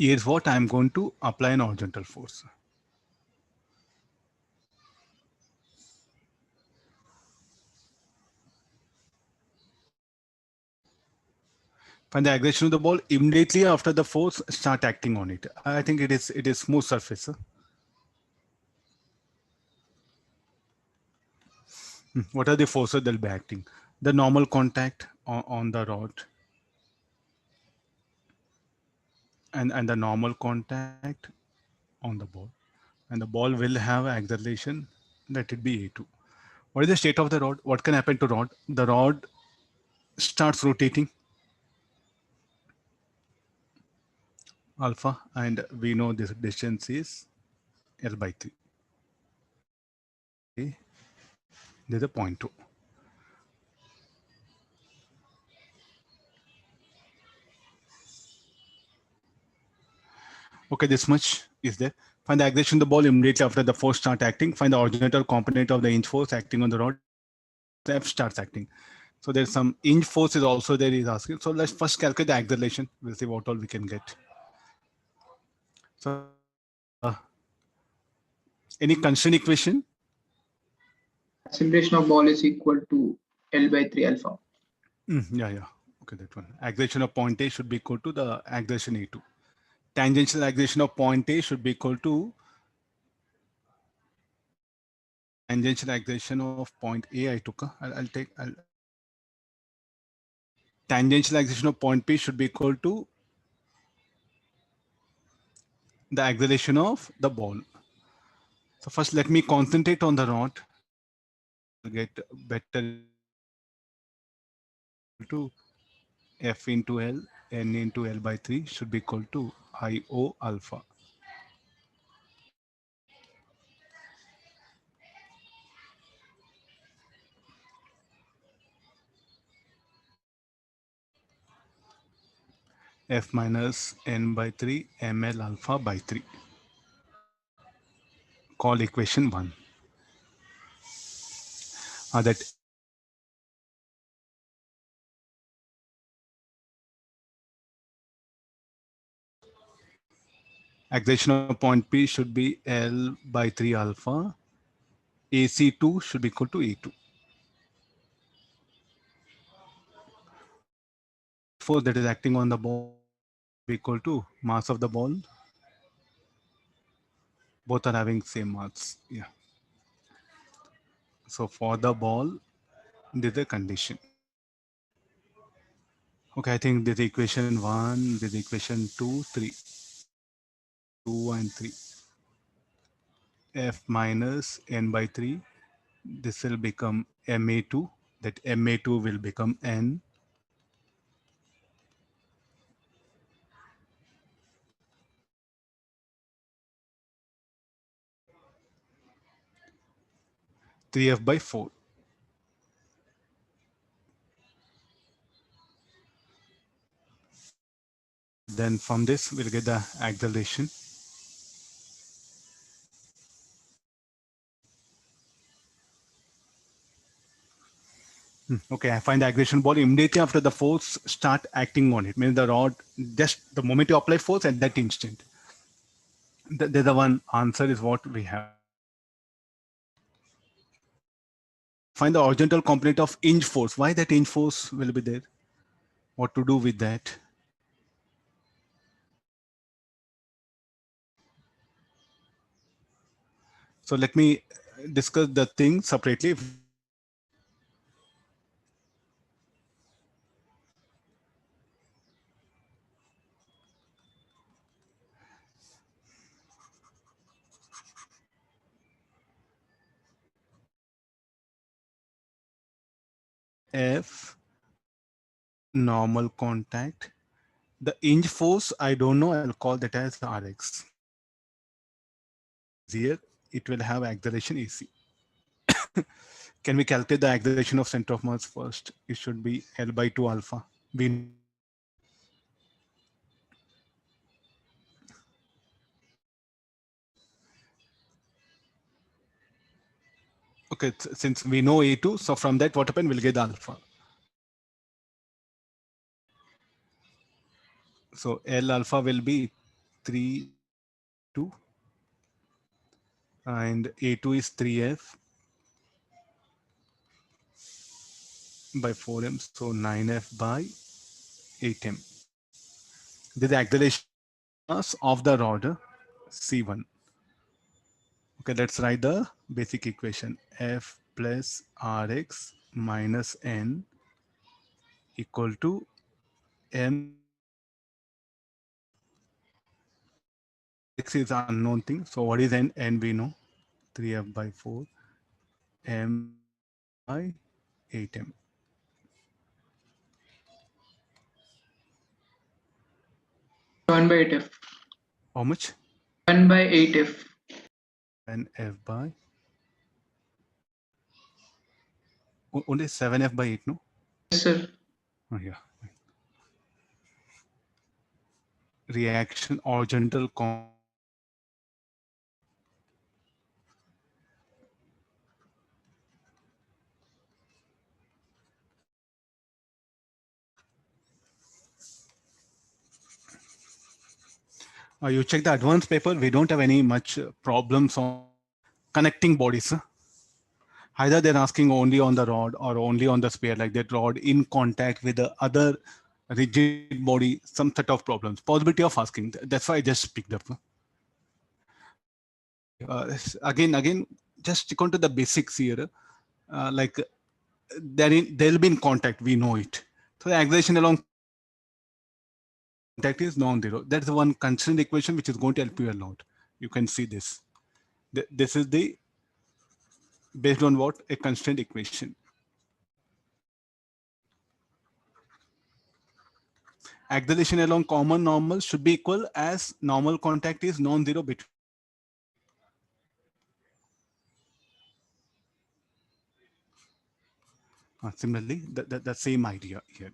Here's what I'm going to apply an horizontal force. Find the aggression of the ball immediately after the force start acting on it. I think it is smooth surface. What are the forces that will be acting? The normal contact on the rod and the normal contact on the ball. And the ball will have acceleration, let it be A2. What is the state of the rod? What can happen to rod? The rod starts rotating alpha, and we know this distance is L by 3. Okay. There's a point 2. Okay, this much is there. Find the aggression of the ball immediately after the force start acting. Find the originator component of the hinge force acting on the rod. F starts acting. So there's some hinge force is also there, is asking. So let's first calculate the acceleration. We'll see what all we can get. So any constraint equation? Acceleration of ball is equal to L by 3 alpha. Yeah. Okay, that one. Acceleration of point A should be equal to the acceleration A2. Tangential acceleration of point A should be equal to tangential acceleration of point A. I took. Tangential acceleration of point P should be equal to the acceleration of the ball. So first, let me concentrate on the rod. Get better to F into L, N into L by 3 should be equal to IO alpha. F minus N by 3 ML alpha by 3. Call equation 1. That acceleration of point P should be L by 3 alpha. AC2 should be equal to E2. Force that is acting on the ball be equal to mass of the ball. Both are having same mass. Yeah. So for the ball, this is the condition. Okay, I think this equation 1, this equation 2, 3. 2 and 3. F minus N by 3. This will become MA2. That MA2 will become N. Three F by 4. Then from this, we'll get the acceleration. Okay, I find the acceleration ball immediately after the force start acting on it. Means the rod, just the moment you apply force at that instant. The one answer is what we have. Find the horizontal component of hinge force. Why that hinge force will be there? What to do with that? So let me discuss the thing separately. F normal contact. The hinge force, I don't know, I'll call that as Rx. Here, it will have acceleration AC. Can we calculate the acceleration of center of mass first? It should be L by 2 alpha. Okay, since we know A2, so from that, what happened? We'll get alpha. So L alpha will be 3.2 and A2 is 3F by 4M, so 9F by 8M. This is the acceleration mass of the rod C1. Okay, let's write the basic equation. F plus Rx minus N equal to M by 4. Rx is unknown thing. So what is N? N we know. 3F by 4. M by 8M. 1 by 8F. How much? 1 by 8F. And F by only 7F by 8, no? Yes, sir. Oh, yeah. Reaction horizontal you check the advanced paper, we don't have any much problems on connecting bodies. Either they're asking only on the rod or only on the sphere, like that rod in contact with the other rigid body, some set of problems. Possibility of asking. That's why I just picked up. Okay. Again, just stick on to the basics here. Like they'll be in contact. We know it. So the acceleration along contact is non-zero. That's the one constraint equation which is going to help you a lot. You can see this. This is the based on what? A constraint equation. Acceleration along common normal should be equal as normal contact is non-zero between. Similarly, the same idea here.